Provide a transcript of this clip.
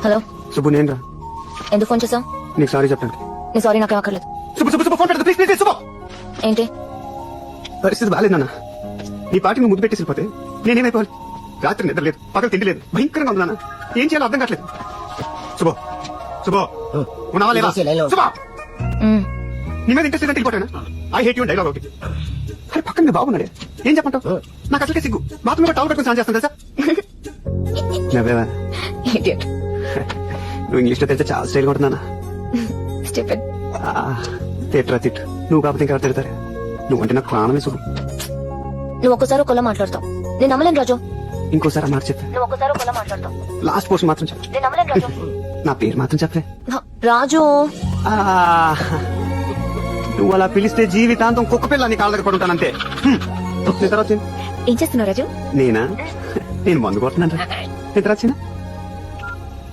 Hello Subbu నేను రా. ఎందుకు ఫోన్ చేసావు? నీకు సారీ చెప్పడానికి. నీ సారీ నాకేం అక్కర్లేదు. సుబ్బు సుబ్బు సుబ్బు ఫోన్ పెట్టదు ప్లీజ్ ప్లీజ్ సుబ్బు. ఏంటి? పరిస్థితి బాగాలేదన్నా. నీ పార్టీ నువ్వు ముద్దు పెట్టేసి వెళ్ళిపోతే నేనేమైపోవాలి? రాత్రి నిద్ర లేదు, పగలు తిండి లేదు, భయంకరంగా ఉంది నాన్న. ఏం చేయాలో అర్థం కావట్లేదు. శుభో శుభో ఉన్నావా లేదా? శుభో నీ మీద ఇంట్రెస్ట్ లేదంటే వెళ్ళిపోతానా? ఐ హేట్ యూ డైలాగ్ ఒకటి. అరే పక్కన మీ బాగున్నాడే, ఏం చెప్పంటావు? నాకు అసలుకే సిగ్గు. బాత్రూమ్ లో టవల్ పెట్టుకుని స్నానం చేస్తాను తెలుసా? నవ్వేవా? Idiot. నువ్వు ఇంగ్లీష్ లో తెలిస్తే చాలా స్టైల్ ఉంటుందా? Stupid. తిట్రా తిట్టు, నువ్వు కాకపోతే ఇంకెవరు తిడతారు? నువ్వంటే నాకు ప్రాణమే శుభం. నువ్వు ఒక్కసారి ఒకలా మాట్లాడతావు, నేను నమ్మలేను రాజు. ఇంకోసారి మాట చెప్పే. నువ్వు ఒక్కసారి ఒకలా మాట్లాడతావు, లాస్ట్ పోస్ట్ మాత్రం చెప్పు. నేను నమ్మలేను రాజు. నా పేరు మాత్రం చెప్పే. రాజు నువ్వు అలా పిలిస్తే జీవితాంతం కుక్క పిల్ల నీ కాళ్ళ దగ్గర పడుంటానంతే. తర్వాత ఏం చేస్తున్నావు రాజు? నేనా? నేను మందు కొడుతున్నాను. తర్వాత